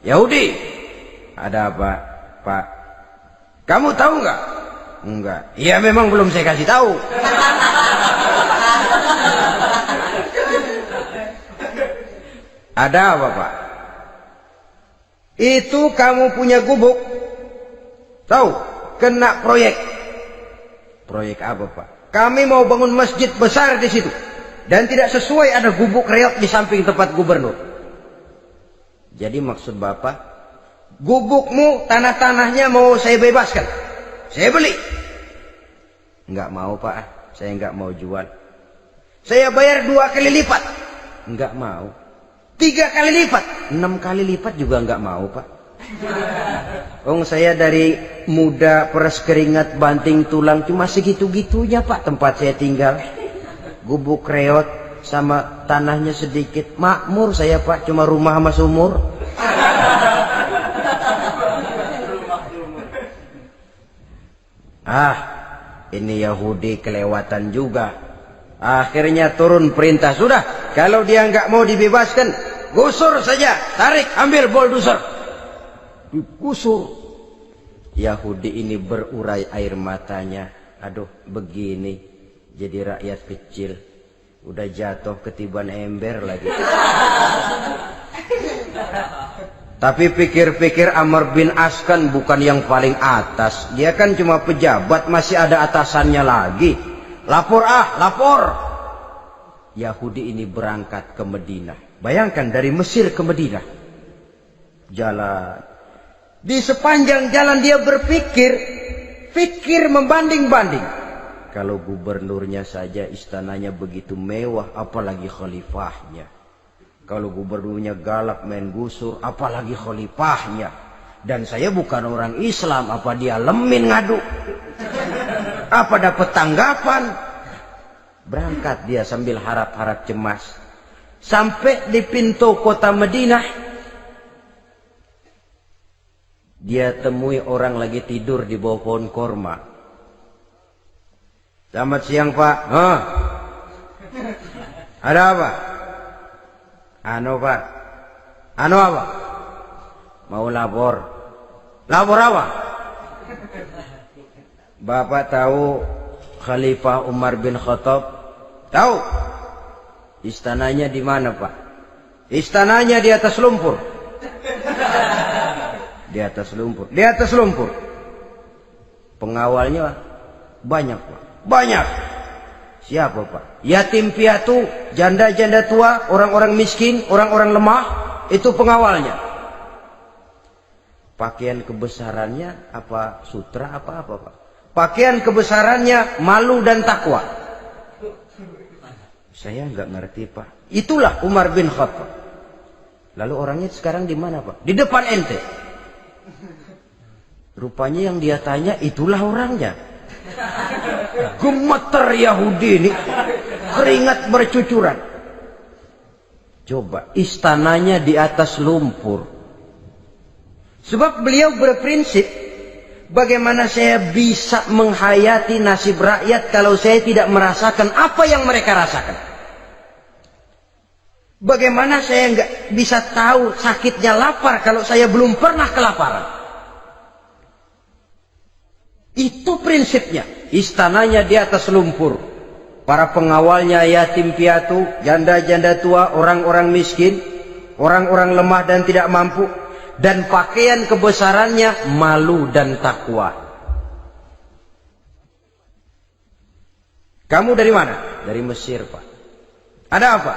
Yahudi, ada apa, Pak? Kamu tahu nggak? Enggak. Ya memang belum saya kasih tahu. Ada apa, Pak? Itu kamu punya gubuk. Tahu? Kena proyek. Proyek apa, Pak? Kami mau bangun masjid besar di situ. Dan tidak sesuai ada gubuk reot di samping tempat gubernur. Jadi maksud Bapak, gubukmu, tanah-tanahnya mau saya bebaskan. Saya beli. Enggak mau, Pak. Saya enggak mau jual. Saya bayar 2 kali lipat. Enggak mau. 3 kali lipat. 6 kali lipat juga enggak mau, Pak. Saya dari muda peres keringat banting tulang cuma segitu-gitunya, Pak, tempat saya tinggal. Gubuk reot sama tanahnya sedikit. Makmur saya, Pak, cuma rumah sama sumur. Ini Yahudi kelewatan juga. Akhirnya turun perintah, sudah, kalau dia nggak mau dibebaskan, gusur saja, tarik, ambil bulldozer. Digusur. Yahudi ini berurai air matanya. Aduh, begini jadi rakyat kecil. Udah jatuh ketiban ember lagi. Tapi pikir-pikir Amr bin As kan bukan yang paling atas. Dia kan cuma pejabat, masih ada atasannya lagi. Lapor lapor. Yahudi ini berangkat ke Madinah. Bayangkan dari Mesir ke Madinah. Jalan. Di sepanjang jalan dia pikir membanding-banding. Kalau gubernurnya saja istananya begitu mewah, apalagi khalifahnya. Kalau gubernurnya galak main gusur, apalagi khalifahnya. Dan saya bukan orang Islam, apa dia lemin ngadu? Apa dapat tanggapan? Berangkat dia sambil harap-harap cemas. Sampai di pintu kota Madinah, dia temui orang lagi tidur di bawah pohon korma. Selamat siang, Pak. Ada apa? Pak. Apa? Mau lapor. Lapor apa? Bapak tahu Khalifah Umar bin Khattab? Tahu. Istananya di mana, Pak? Istananya di atas lumpur. Di atas lumpur. Di atas lumpur. Pengawalnya banyak, Pak. Banyak. Siapa, Pak? Yatim piatu, janda-janda tua, orang-orang miskin, orang-orang lemah, itu pengawalnya. Pakaian kebesarannya apa sutra apa, Pak? Pakaian kebesarannya malu dan takwa. Saya nggak ngerti, Pak. Itulah Umar bin Khattab. Lalu orangnya sekarang di mana, Pak? Di depan ente. Rupanya yang dia tanya itulah orangnya. Gemeter Yahudi ini, keringat bercucuran. Coba, istananya di atas lumpur. Sebab beliau berprinsip, bagaimana saya bisa menghayati nasib rakyat kalau saya tidak merasakan apa yang mereka rasakan? Bagaimana saya nggak bisa tahu sakitnya lapar kalau saya belum pernah kelaparan? Itu prinsipnya. Istananya di atas lumpur. Para pengawalnya yatim piatu, janda-janda tua, orang-orang miskin, orang-orang lemah dan tidak mampu. Dan pakaian kebesarannya malu dan takwa. Kamu dari mana? Dari Mesir, Pak. Ada apa?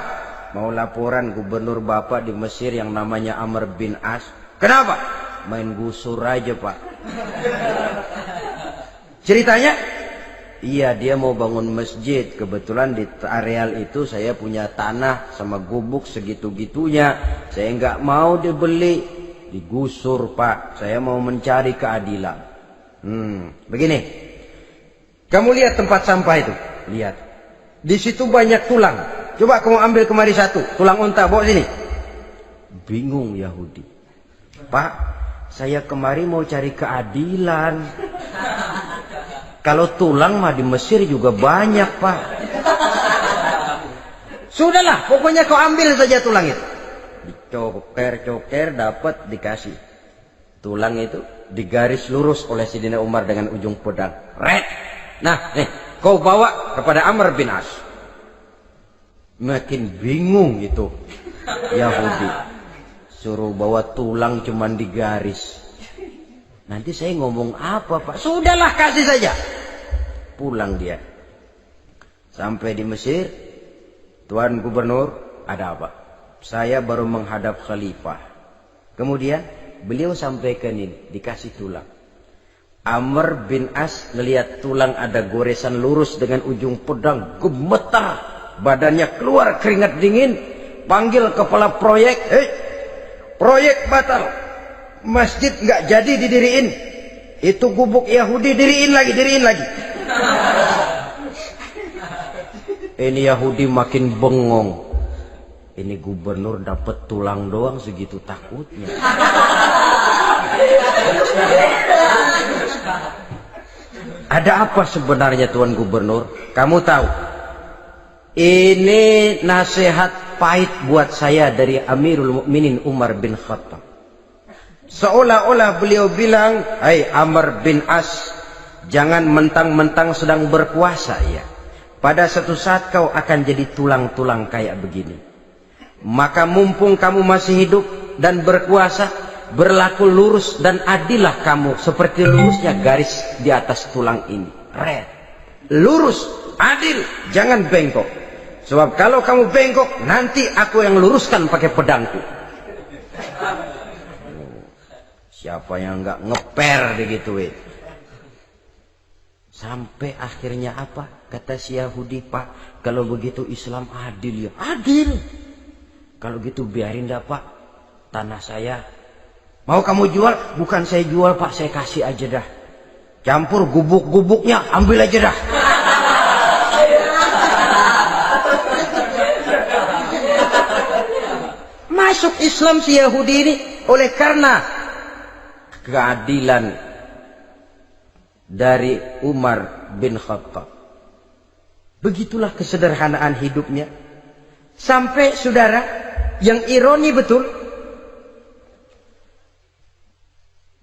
Mau laporan gubernur Bapak di Mesir yang namanya Amr bin As. Kenapa? Main gusur aja, Pak. Ceritanya? Iya, dia mau bangun masjid. Kebetulan di areal itu saya punya tanah sama gubuk segitu-gitunya. Saya nggak mau dibeli, digusur, Pak. Saya mau mencari keadilan. Begini. Kamu lihat tempat sampah itu? Lihat. Di situ banyak tulang. Coba kamu ambil kemari satu. Tulang unta, bawa sini. Bingung Yahudi. Pak, saya kemari mau cari keadilan. Kalau tulang mah di Mesir juga banyak, Pak. Sudahlah, pokoknya kau ambil saja tulang itu. Dicoker-coker, dapat, dikasih. Tulang itu digaris lurus oleh Sidina Umar dengan ujung pedang. Red. Nah, nih, kau bawa kepada Amr bin As. Makin bingung itu Yahudi. Suruh bawa tulang cuman digaris. Nanti saya ngomong apa, Pak? Sudahlah, kasih saja. Pulang dia. Sampai di Mesir. Tuan Gubernur, ada apa? Saya baru menghadap khalifah. Kemudian beliau sampaikan ini, dikasih tulang. Amr bin As ngelihat tulang ada goresan lurus dengan ujung pedang, gemetar. Badannya keluar keringat dingin. Panggil kepala proyek. Proyek batal. Masjid nggak jadi didiriin. Itu gubuk Yahudi diriin lagi. Ini Yahudi makin bengong. Ini gubernur dapat tulang doang segitu takutnya. Ada apa sebenarnya Tuan Gubernur? Kamu tahu? Ini nasihat pahit buat saya dari Amirul Mukminin Umar bin Khattab. Seolah-olah beliau bilang, "Hai Amr bin As, jangan mentang-mentang sedang berkuasa ya. Pada suatu saat kau akan jadi tulang-tulang kayak begini. Maka mumpung kamu masih hidup dan berkuasa, berlaku lurus dan adillah kamu seperti lurusnya garis di atas tulang ini. Red. Lurus, adil, jangan bengkok. Sebab kalau kamu bengkok, nanti aku yang luruskan pakai pedangku." Siapa yang nggak ngeper digituin? Sampai akhirnya apa? Kata si Yahudi, "Pak, kalau begitu Islam adil ya." Adil. Kalau gitu biarin dah Pak, tanah saya. Mau kamu jual? Bukan saya jual Pak, saya kasih aja dah. Campur gubuk-gubuknya, ambil aja dah. Masuk Islam si Yahudi ini oleh karena keadilan dari Umar bin Khattab. Begitulah kesederhanaan hidupnya. Sampai saudara, yang ironi betul,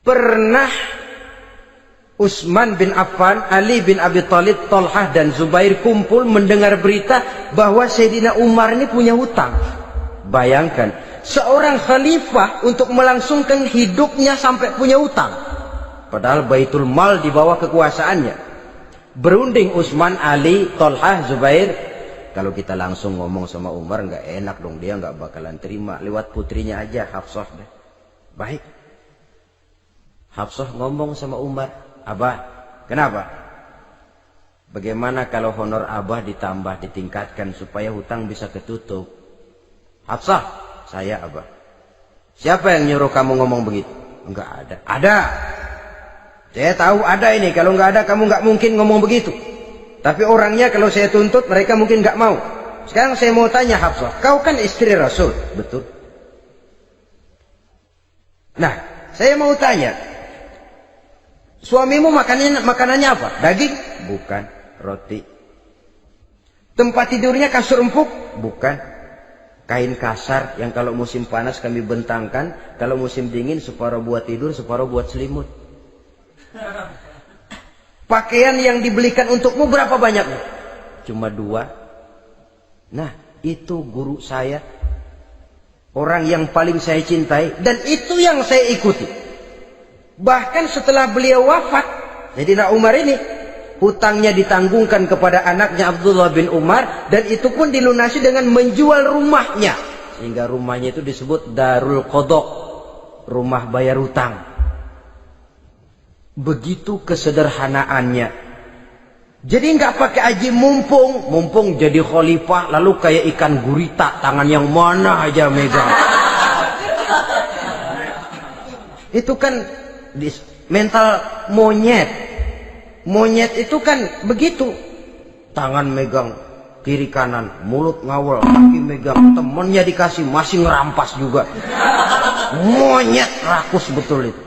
pernah Utsman bin Affan, Ali bin Abi Thalib, Thalhah dan Zubair kumpul mendengar berita bahwa Sayyidina Umar ini punya hutang. Bayangkan, seorang khalifah untuk melangsungkan hidupnya sampai punya hutang. Padahal Baitul Mal di bawah kekuasaannya. Berunding Utsman, Ali, Thalhah, Zubair. Kalau kita langsung ngomong sama Umar nggak enak dong, dia nggak bakalan terima. Lewat putrinya aja, Hafsah. Baik. Hafsah ngomong sama Umar, "Abah, kenapa? Bagaimana kalau honor Abah ditambah, ditingkatkan supaya hutang bisa ketutup?" "Hafsah, saya Abah." "Siapa yang nyuruh kamu ngomong begitu?" "Enggak ada." "Ada. Saya tahu ada ini. Kalau enggak ada kamu enggak mungkin ngomong begitu. Tapi orangnya kalau saya tuntut mereka mungkin enggak mau. Sekarang saya mau tanya Hafsah, kau kan istri Rasul, betul? Nah, saya mau tanya, suamimu makanannya apa? Daging? Bukan. Roti. Tempat tidurnya kasur empuk? Bukan. Kain kasar yang kalau musim panas kami bentangkan, kalau musim dingin separuh buat tidur, separuh buat selimut. Pakaian yang dibelikan untukmu berapa banyaknya? Cuma 2. Nah, itu guru saya, orang yang paling saya cintai, dan itu yang saya ikuti. Bahkan setelah beliau wafat, Sayyidina Umar ini hutangnya ditanggungkan kepada anaknya Abdullah bin Umar, dan itu pun dilunasi dengan menjual rumahnya, sehingga rumahnya itu disebut Darul Qadha, rumah bayar hutang. Begitu kesederhanaannya. Jadi nggak pakai aji mumpung jadi khalifah lalu kayak ikan gurita, tangan yang mana aja megang. Itu kan mental monyet. Monyet itu kan begitu, tangan megang kiri kanan, mulut ngawal, kaki megang, temennya dikasih masih ngerampas juga. Monyet rakus betul itu.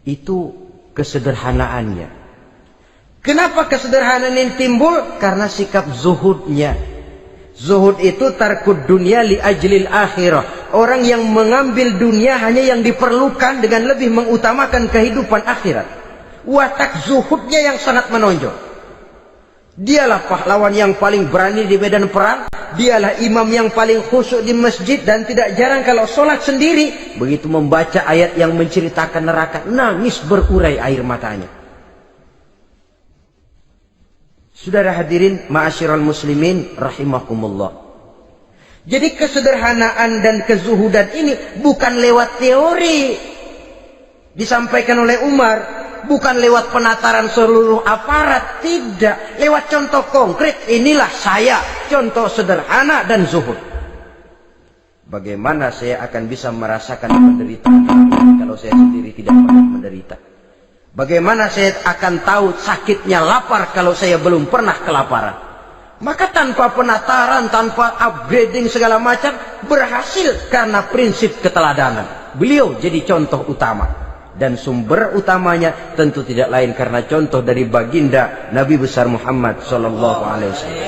Itu kesederhanaannya. Kenapa kesederhanaan ini timbul? Karena sikap zuhudnya. Zuhud itu tarkud dunia li ajlil akhirah. Orang yang mengambil dunia hanya yang diperlukan dengan lebih mengutamakan kehidupan akhirat. Watak zuhudnya yang sangat menonjol. Dialah pahlawan yang paling berani di medan perang. Dialah imam yang paling khusyuk di masjid, dan tidak jarang kalau sholat sendiri, begitu membaca ayat yang menceritakan neraka, nangis berurai air matanya. Saudara hadirin ma'asyiral muslimin rahimakumullah. Jadi kesederhanaan dan kezuhudan ini bukan lewat teori disampaikan oleh Umar, bukan lewat penataran seluruh aparat, tidak, lewat contoh konkret. Inilah saya, contoh sederhana dan zuhud. Bagaimana saya akan bisa merasakan penderitaan kalau saya sendiri tidak pernah menderita? Bagaimana saya akan tahu sakitnya lapar kalau saya belum pernah kelaparan? Maka tanpa penataran, tanpa upgrading segala macam, berhasil karena prinsip keteladanan. Beliau jadi contoh utama. Dan sumber utamanya tentu tidak lain karena contoh dari baginda Nabi besar Muhammad sallallahu alaihi wasallam.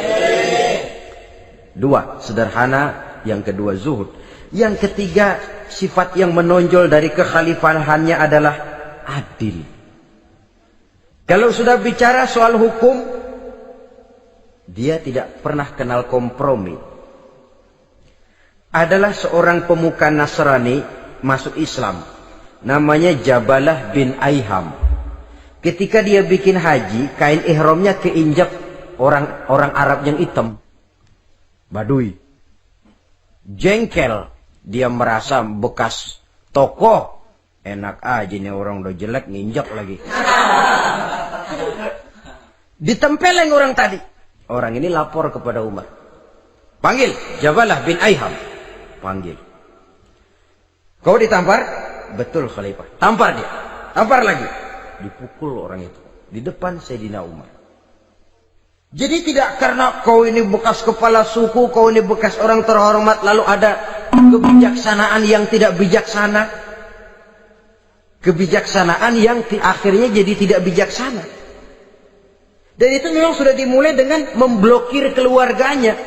Dua, sederhana. Yang kedua, zuhud. Yang ketiga, sifat yang menonjol dari kekhalifahannya adalah adil. Kalau sudah bicara soal hukum, dia tidak pernah kenal kompromi. Adalah seorang pemuka Nasrani masuk Islam. Namanya Jabalah bin Aiham. Ketika dia bikin haji, kain ihramnya keinjak orang Arab yang hitam. Badui. Jengkel. Dia merasa bekas tokoh. Enak aja nih orang udah jelek nginjak lagi. Ditempeleng orang tadi. Orang ini lapor kepada Umar. Panggil Jabalah bin Aiham. Panggil. Kau ditampar? Betul Khalifah. Tampar dia. Tampar lagi. Dipukul orang itu. Di depan Sayyidina Umar. Jadi tidak karena kau ini bekas kepala suku, kau ini bekas orang terhormat, lalu ada kebijaksanaan yang tidak bijaksana. Kebijaksanaan yang akhirnya jadi tidak bijaksana. Dan itu memang sudah dimulai dengan memblokir keluarganya.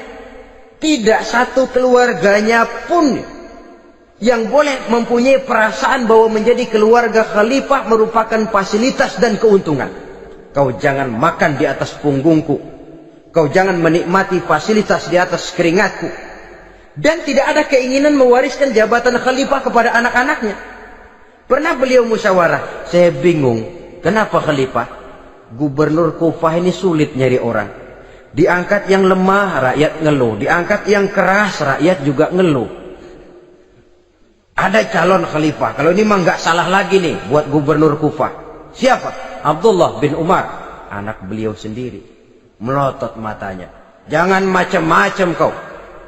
Tidak satu keluarganya pun yang boleh mempunyai perasaan bahwa menjadi keluarga khalifah merupakan fasilitas dan keuntungan. Kau jangan makan di atas punggungku. Kau jangan menikmati fasilitas di atas keringatku. Dan tidak ada keinginan mewariskan jabatan khalifah kepada anak-anaknya. Pernah beliau musyawarah. Saya bingung. Kenapa khalifah? Gubernur Kufah ini sulit nyari orang. Diangkat yang lemah, rakyat ngeluh. Diangkat yang keras, rakyat juga ngeluh. Ada calon khalifah. Kalau ini mah nggak salah lagi nih buat gubernur Kufah. Siapa? Abdullah bin Umar. Anak beliau sendiri. Melotot matanya. Jangan macam-macam kau.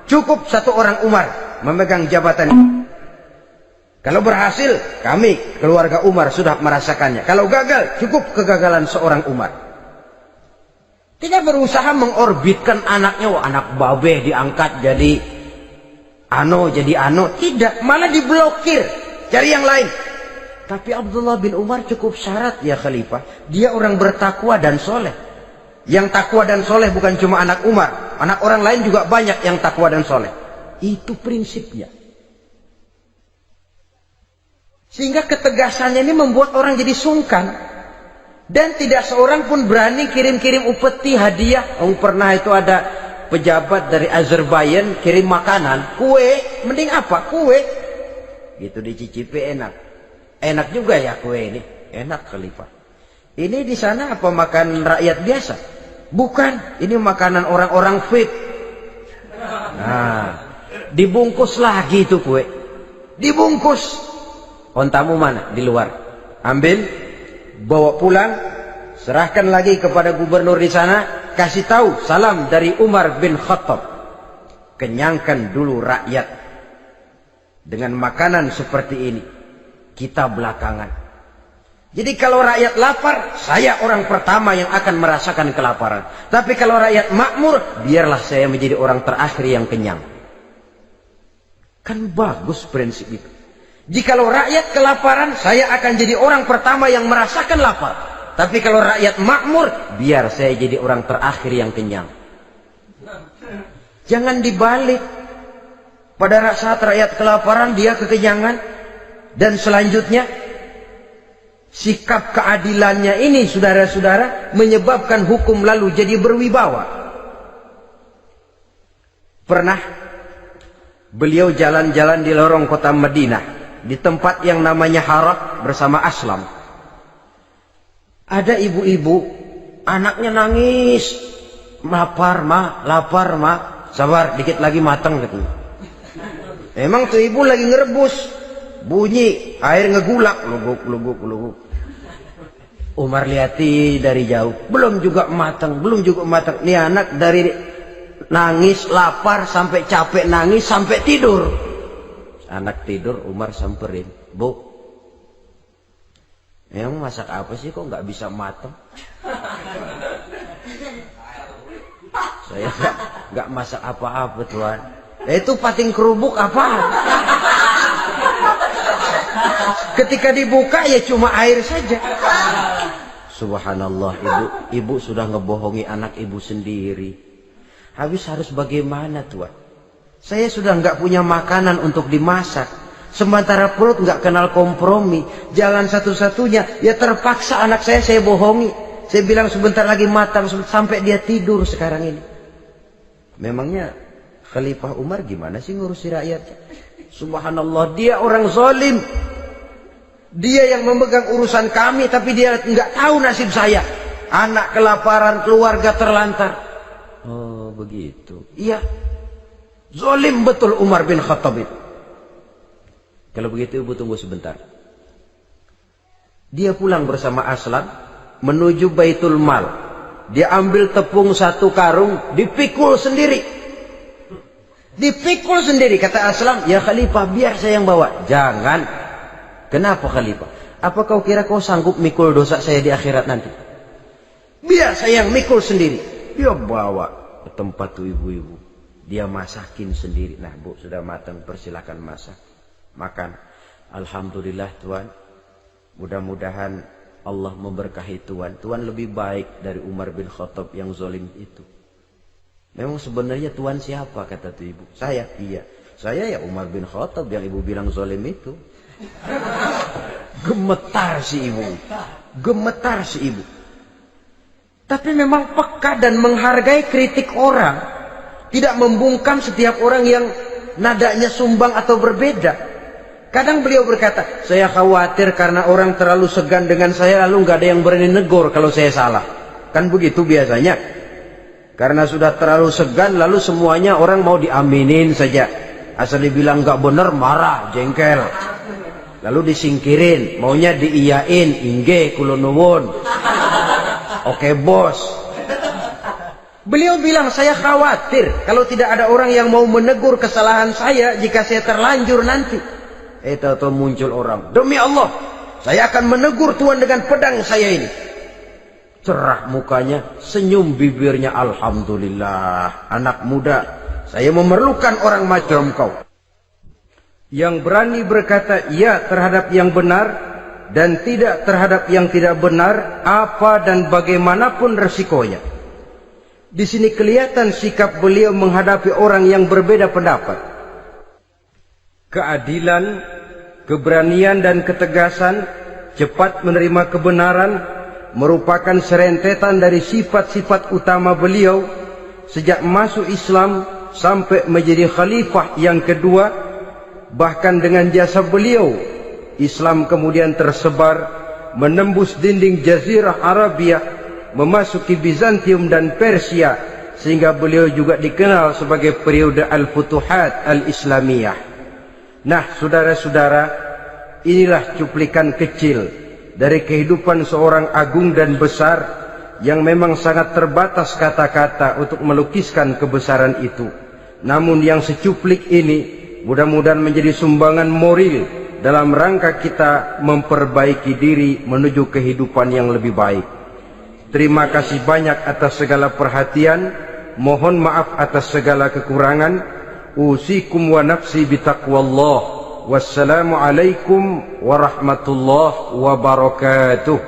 Cukup satu orang Umar memegang jabatan. Kalau berhasil, kami keluarga Umar sudah merasakannya. Kalau gagal, cukup kegagalan seorang Umar. Tidak berusaha mengorbitkan anaknya. Wah, anak babe diangkat jadi ano. Tidak, malah diblokir. Cari yang lain. Tapi Abdullah bin Umar cukup syarat ya khalifah. Dia orang bertakwa dan soleh. Yang takwa dan soleh bukan cuma anak Umar. Anak orang lain juga banyak yang takwa dan soleh. Itu prinsipnya. Sehingga ketegasannya ini membuat orang jadi sungkan. Dan tidak seorang pun berani kirim-kirim upeti hadiah. Pernah itu ada pejabat dari Azerbaijan kirim makanan. Kue, mending apa? Kue. Gitu dicicipi enak. Enak juga ya kue ini. Enak khalifah. Ini di sana apa makan rakyat biasa? Bukan, ini makanan orang-orang fit. Nah, dibungkus lagi itu kue. Dibungkus. Ontamu mana? Di luar. Ambil, bawa pulang, serahkan lagi kepada gubernur di sana, kasih tahu salam dari Umar bin Khattab. Kenyangkan dulu rakyat dengan makanan seperti ini. Kita belakangan. Jadi kalau rakyat lapar, saya orang pertama yang akan merasakan kelaparan. Tapi kalau rakyat makmur, biarlah saya menjadi orang terakhir yang kenyang. Kan bagus prinsip itu. Jikalau rakyat kelaparan, saya akan jadi orang pertama yang merasakan lapar. Tapi kalau rakyat makmur, biar saya jadi orang terakhir yang kenyang. Jangan dibalik. Pada saat rakyat kelaparan, dia kekenyangan. Dan selanjutnya, sikap keadilannya ini saudara-saudara menyebabkan hukum lalu jadi berwibawa. Pernah beliau jalan-jalan di lorong kota Madinah di tempat yang namanya Harah bersama Aslam. Ada ibu-ibu anaknya nangis, lapar ma, sabar dikit lagi matang katanya. Emang tuh ibu lagi ngerebus, bunyi air ngegulak, luguk. Umar lihati dari jauh, belum juga matang. Nih anak dari nangis, lapar, sampai capek nangis, sampai tidur. Anak tidur, Umar samperin, Bu, emang masak apa sih kok nggak bisa matang? Saya nggak masak apa-apa Tuhan. Itu pating kerubuk apa? Ketika dibuka ya cuma air saja. Subhanallah, ibu sudah ngebohongi anak ibu sendiri. Habis harus bagaimana Tuan? Saya sudah nggak punya makanan untuk dimasak. Sementara perut nggak kenal kompromi. Jalan satu-satunya, ya terpaksa anak saya bohongi. Saya bilang sebentar lagi matang, sampai dia tidur sekarang ini. Memangnya Khalifah Umar gimana sih ngurusi rakyatnya? Subhanallah, dia orang zalim. Dia yang memegang urusan kami, tapi dia nggak tahu nasib saya. Anak kelaparan, keluarga terlantar. Oh begitu. Iya. Zalim betul Umar bin Khattab itu. Kalau begitu ibu tunggu sebentar. Dia pulang bersama Aslam menuju Baitul Mal. Dia ambil tepung 1 karung, dipikul sendiri. Dipikul sendiri. Kata Aslam, ya Khalifah biar saya yang bawa. Jangan. Kenapa Khalifah? Apa kau kira kau sanggup mikul dosa saya di akhirat nanti? Biar saya yang mikul sendiri. Dia bawa ke tempat tuh ibu-ibu. Dia masakin sendiri. Nah Bu, sudah matang, persilakan masak. Makan. Alhamdulillah Tuan. Mudah-mudahan Allah memberkahi Tuan. Tuan lebih baik dari Umar bin Khattab yang zalim itu. Memang sebenarnya Tuan siapa? Kata tuh ibu. Saya. Iya. Saya ya Umar bin Khattab yang ibu bilang zalim itu. Gemetar si ibu. Gemetar si ibu. Tapi memang peka dan menghargai kritik orang. Tidak membungkam setiap orang yang nadanya sumbang atau berbeda. Kadang beliau berkata, saya khawatir karena orang terlalu segan dengan saya, lalu nggak ada yang berani negor kalau saya salah. Kan begitu biasanya. Karena sudah terlalu segan, lalu semuanya orang mau diaminin saja. Asal dibilang nggak benar, marah, jengkel. Lalu disingkirin, maunya diiyain, inge, kulonuwun. Oke bos. Beliau bilang, saya khawatir kalau tidak ada orang yang mau menegur kesalahan saya jika saya terlanjur nanti. Tahu-tahu muncul orang. Demi Allah, saya akan menegur Tuan dengan pedang saya ini. Cerah mukanya, senyum bibirnya. Alhamdulillah, anak muda, saya memerlukan orang macam kau. Yang berani berkata ya terhadap yang benar dan tidak terhadap yang tidak benar, apa dan bagaimanapun resikonya. Di sini kelihatan sikap beliau menghadapi orang yang berbeda pendapat. Keadilan, keberanian dan ketegasan, cepat menerima kebenaran merupakan serentetan dari sifat-sifat utama beliau sejak masuk Islam sampai menjadi khalifah yang kedua. Bahkan dengan jasa beliau, Islam kemudian tersebar menembus dinding Jazirah Arabia, memasuki Bizantium dan Persia, sehingga beliau juga dikenal sebagai periode Al-Futuhat Al-Islamiyah. Nah saudara-saudara, inilah cuplikan kecil dari kehidupan seorang agung dan besar yang memang sangat terbatas kata-kata untuk melukiskan kebesaran itu. Namun yang secuplik ini mudah-mudahan menjadi sumbangan moral dalam rangka kita memperbaiki diri menuju kehidupan yang lebih baik. Terima kasih banyak atas segala perhatian. Mohon maaf atas segala kekurangan. Usikum wa nafsi bitaqwallah. Wassalamualaikum warahmatullahi wabarakatuh.